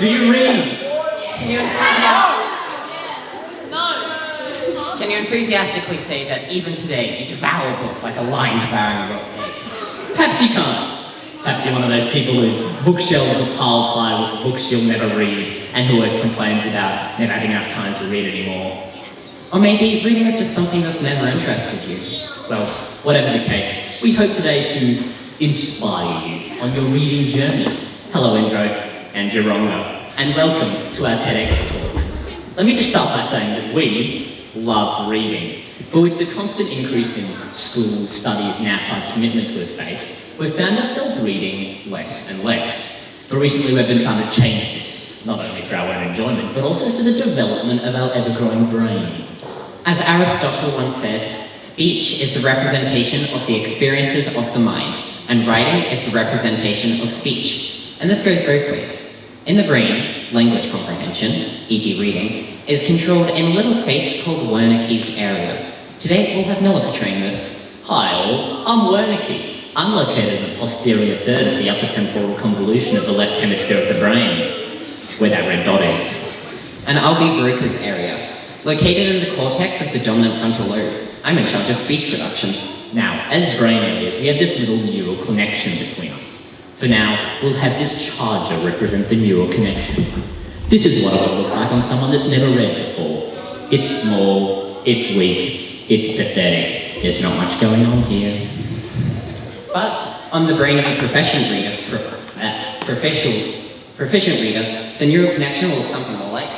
Do you read? Can you enthusiastically say that even today you devour books like a lion devouring a raw steak? Perhaps you can't. Perhaps you're one of those people whose bookshelves are piled high with books you'll never read and who always complains about never having enough time to read anymore. Or maybe reading is just something that's never interested you. Well, whatever the case, we hope today to inspire you on your reading journey. Hello, Indro and Gerongo, and welcome to our TEDx talk. Let me just start by saying that we love reading, but with the constant increase in school, studies and outside commitments we've faced, we've found ourselves reading less and less. But recently we've been trying to change this, not only for our own enjoyment, but also for the development of our ever-growing brains. As Aristotle once said, speech is the representation of the experiences of the mind, and writing is the representation of speech. And this goes both ways. In the brain, language comprehension, e.g. reading, is controlled in a little space called Wernicke's area. Today we'll have Miller portraying this. Hi all, I'm Wernicke. I'm located in the posterior third of the upper temporal convolution of the left hemisphere of the brain, where that red dot is. And I'll be Broca's area, located in the cortex of the dominant frontal lobe. I'm in charge of speech production. Now, as brain areas, we have this little neural connection between us. For now, we'll have this charger represent the neural connection. This is what it would look like on someone that's never read before. It's small, it's weak, it's pathetic. There's not much going on here. But on the brain of a proficient reader, the neural connection will look something more like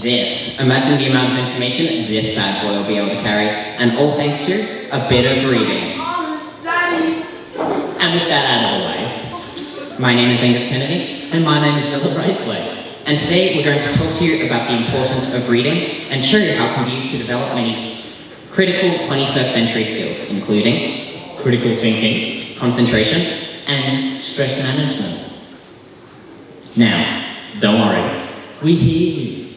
this. Imagine the amount of information this bad boy will be able to carry, and all thanks to a bit of reading. And with that out of the way, my name is Angus Kennedy. and my name is Miller Braithwaite. And today we're going to talk to you about the importance of reading and show you how it can be used to develop many critical 21st century skills, including Critical thinking, concentration, and stress management. Now, don't worry, we hear you.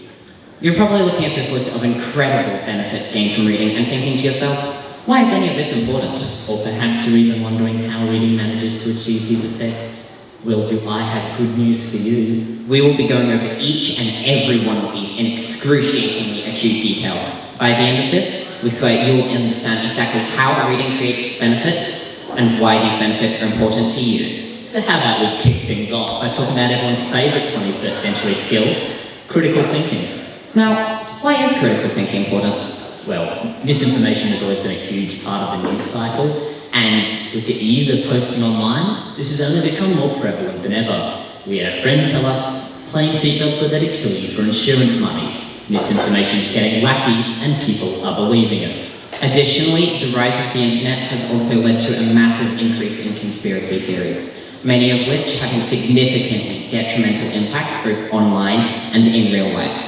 You're probably looking at this list of incredible benefits gained from reading and thinking to yourself, why is any of this important? Or perhaps you're even wondering how reading manages to achieve these effects. Well, do I have good news for you? We will be going over each and every one of these in excruciatingly acute detail. By the end of this, we swear you'll understand exactly how reading creates benefits and why these benefits are important to you. So how about we kick things off by talking about everyone's favourite 21st century skill, critical thinking. Now, why is critical thinking important? Well, misinformation has always been a huge part of the news cycle, and with the ease of posting online, this has only become more prevalent than ever. We had a friend tell us, plain seatbelts were there to kill you for insurance money. Misinformation is getting wacky, and people are believing it. Additionally, the rise of the internet has also led to a massive increase in conspiracy theories, many of which having significantly detrimental impacts both online and in real life.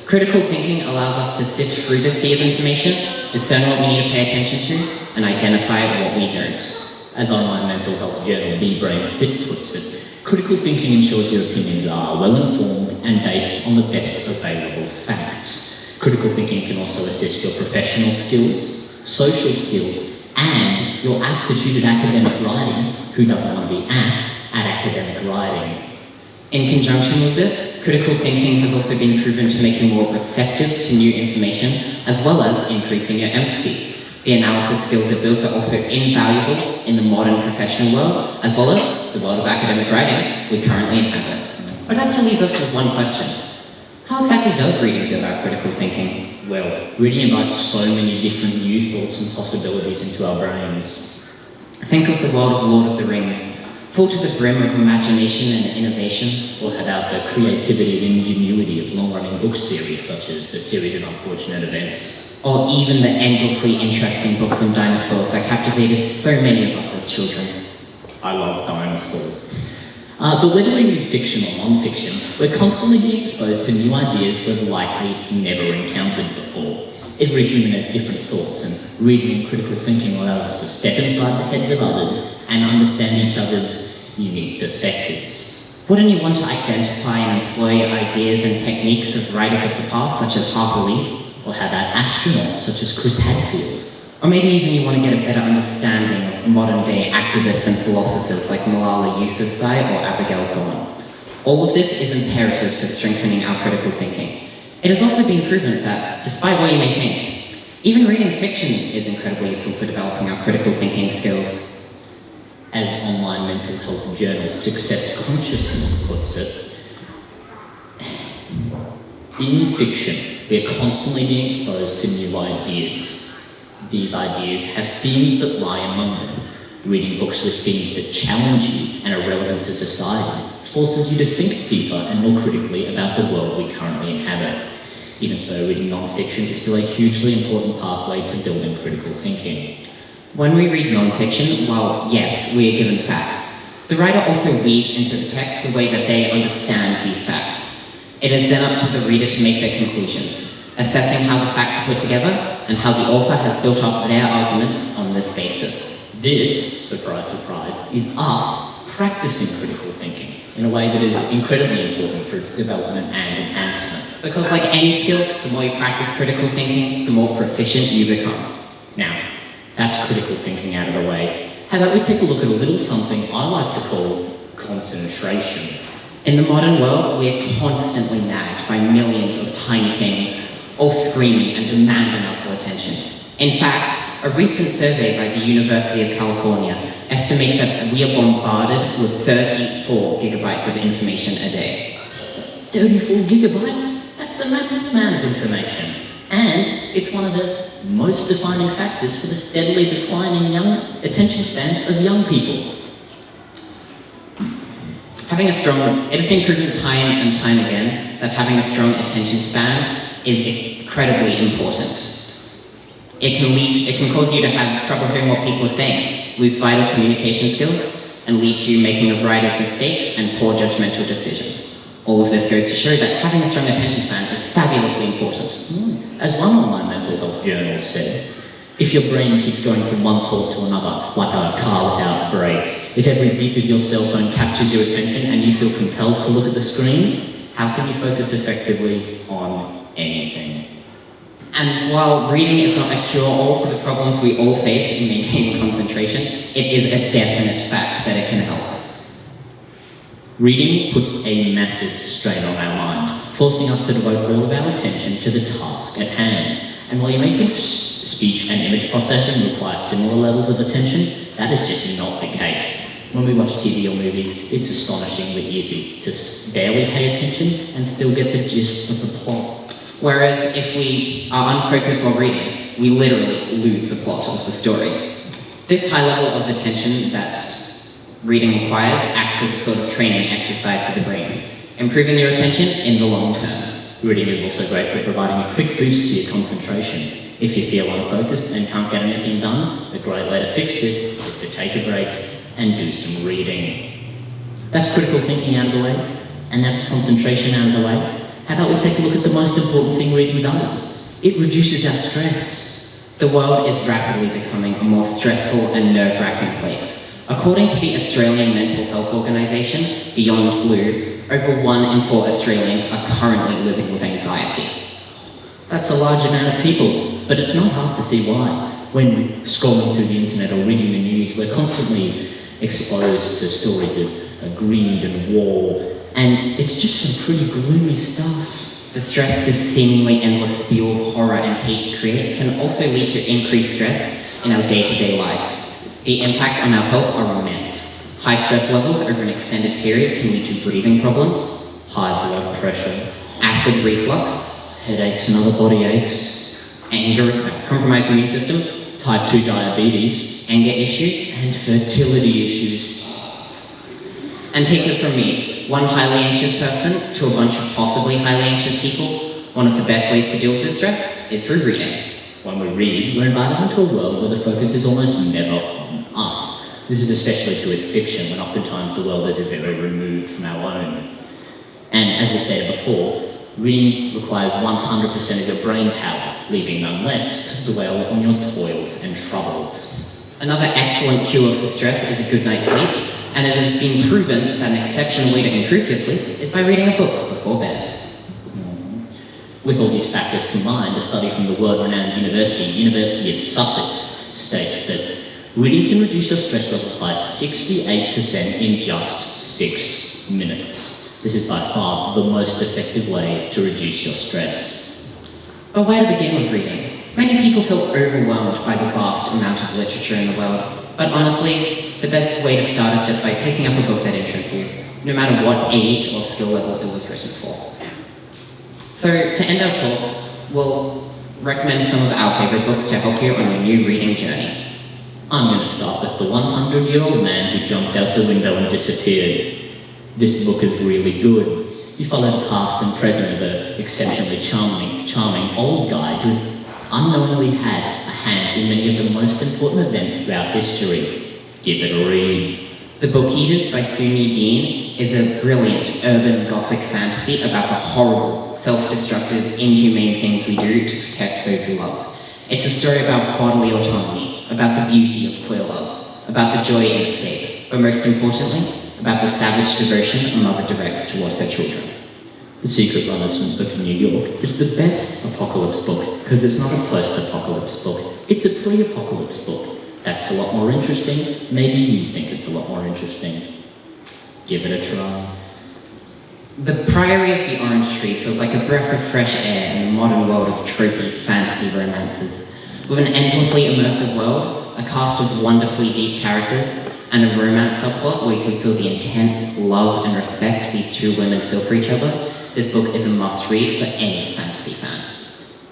Critical thinking allows us to sift through the sea of information, discern what we need to pay attention to, and identify what we don't. As online mental health journal Be Brain Fit puts it, critical thinking ensures your opinions are well informed and based on the best available facts. Critical thinking can also assist your professional skills, social skills, and your aptitude at academic writing. Who doesn't want to be apt at academic writing? In conjunction with this, critical thinking has also been proven to make you more receptive to new information, as well as increasing your empathy. The analysis skills it builds are also invaluable in the modern professional world, as well as the world of academic writing we currently inhabit. But that still leaves us with one question. How exactly does reading build our critical thinking? Well, reading invites so many different new thoughts and possibilities into our brains. Think of the world of Lord of the Rings, full to the brim of imagination and innovation. Or how about the creativity and ingenuity of long-running book series such as The Series of Unfortunate Events? Or even the endlessly interesting books on dinosaurs that captivated so many of us as children. I love dinosaurs. But whether we read fiction or non-fiction, we're constantly being exposed to new ideas we've likely never encountered before. Every human has different thoughts, and reading and critical thinking allows us to step inside the heads of others and understand each other's unique perspectives. Wouldn't you want to identify and employ ideas and techniques of writers of the past, such as Harper Lee? Or how about astronauts such as Chris Hadfield? Or maybe even you want to get a better understanding of modern-day activists and philosophers like Malala Yousafzai or Abigail Gordon. All of this is imperative for strengthening our critical thinking. It has also been proven that, despite what you may think, even reading fiction is incredibly useful for developing our critical thinking skills. As online mental health journal Success Consciousness puts it, in fiction, we are constantly being exposed to new ideas. These ideas have themes that lie among them. Reading books with themes that challenge you and are relevant to society forces you to think deeper and more critically about the world we currently inhabit. Even so, reading non-fiction is still a hugely important pathway to building critical thinking. When we read non-fiction, while yes, we are given facts, the writer also weaves into the text the way that they understand these facts. It is then up to the reader to make their conclusions, assessing how the facts are put together and how the author has built up their arguments on this basis. This, surprise, surprise, is us practicing critical thinking in a way that is incredibly important for its development and enhancement. Because like any skill, the more you practice critical thinking, the more proficient you become. Now, that's critical thinking out of the way. How about we take a look at a little something I like to call concentration. In the modern world, we are constantly nagged by millions of tiny things, all screaming and demanding our full attention. In fact, a recent survey by the University of California estimates that we are bombarded with 34 gigabytes of information a day. 34 gigabytes? That's a massive amount of information. And it's one of the most defining factors for the steadily declining young attention spans of young people. It has been proven time and time again that having a strong attention span is incredibly important. It can cause you to have trouble hearing what people are saying, lose vital communication skills, and lead to you making a variety of mistakes and poor judgmental decisions. All of this goes to show that having a strong attention span is fabulously important. As one online mental health journal said, if your brain keeps going from one thought to another, like a car without brakes, if every beep of your cell phone captures your attention and you feel compelled to look at the screen, how can you focus effectively on anything? And while reading is not a cure-all for the problems we all face in maintaining concentration, it is a definite fact that it can help. Reading puts a massive strain on our mind, forcing us to devote all of our attention to the task at hand. And while you may think speech and image processing require similar levels of attention, that is just not the case. When we watch TV or movies, it's astonishingly easy to barely pay attention and still get the gist of the plot. Whereas if we are unfocused while reading, we literally lose the plot of the story. This high level of attention that reading requires acts as a sort of training exercise for the brain, improving your attention in the long term. Reading is also great for providing a quick boost to your concentration. If you feel unfocused and can't get anything done, a great way to fix this is to take a break and do some reading. That's critical thinking out of the way, and that's concentration out of the way. How about we take a look at the most important thing reading does? It reduces our stress. The world is rapidly becoming a more stressful and nerve-wracking place. According to the Australian mental health organisation, Beyond Blue, over 1 in 4 Australians are currently living with anxiety. That's a large amount of people, but it's not hard to see why. When scrolling through the internet or reading the news, we're constantly exposed to stories of greed and war, and it's just some pretty gloomy stuff. The stress this seemingly endless spew of horror and hate creates can also lead to increased stress in our day-to-day life. The impacts on our health are immense. High stress levels over an extended period can lead to breathing problems, High blood pressure, acid reflux, headaches and other body aches, anger, compromised immune systems, type 2 diabetes, anger issues, and fertility issues. And take it from me, one highly anxious person to a bunch of possibly highly anxious people, one of the best ways to deal with this stress is through reading. When we read, we're invited into a world where the focus is almost never on us. This is especially true with fiction, when oftentimes the world is very removed from our own. And as we stated before, reading requires 100% of your brain power, leaving none left to dwell on your toils and troubles. Another excellent cure for stress is a good night's sleep, and it has been proven that an exceptional way to improve your sleep is by reading a book before bed. With all these factors combined, a study from the world-renowned University of Sussex, states that reading can reduce your stress levels by 68% in just 6 minutes. This is by far the most effective way to reduce your stress. But where to begin with reading? Many people feel overwhelmed by the vast amount of literature in the world. But honestly, the best way to start is just by picking up a book that interests you, no matter what age or skill level it was written for. So, to end our talk, we'll recommend some of our favourite books to help you on your new reading journey. I'm going to start with The 100-Year-Old Man Who Jumped Out the Window and Disappeared. This book is really good. You follow the past and present of an exceptionally charming old guy who's unknowingly had a hand in many of the most important events throughout history. Give it a read. The Book Eaters by Sunyi Dean is a brilliant urban gothic fantasy about the horrible, self-destructive, inhumane things we do to protect those we love. It's a story about bodily autonomy, about the beauty of queer love, about the joy in escape, but most importantly, about the savage devotion a mother directs towards her children. The Secret Runners book in New York is the best apocalypse book because it's not a post-apocalypse book, it's a pre-apocalypse book. That's a lot more interesting. Maybe you think it's a lot more interesting. Give it a try. The Priory of the Orange Tree feels like a breath of fresh air in the modern world of tropey fantasy romances. With an endlessly immersive world, a cast of wonderfully deep characters, and a romance subplot where you can feel the intense love and respect these two women feel for each other, this book is a must-read for any fantasy fan.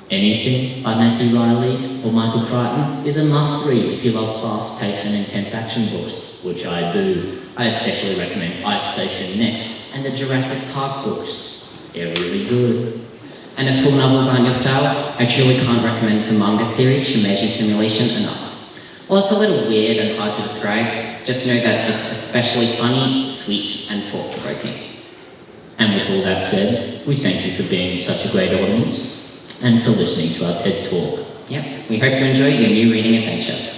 Anything by Matthew Riley or Michael Crichton is a must-read if you love fast-paced and intense action books, which I do. I especially recommend Ice Station Next and the Jurassic Park books. They're really good. And if full novels aren't your style, I truly can't recommend the manga series Shimeji Simulation enough. While it's a little weird and hard to describe, just know that it's especially funny, sweet, and thought-provoking. And with all that said, we thank you for being such a great audience and for listening to our TED Talk. Yep, we hope you enjoy your new reading adventure.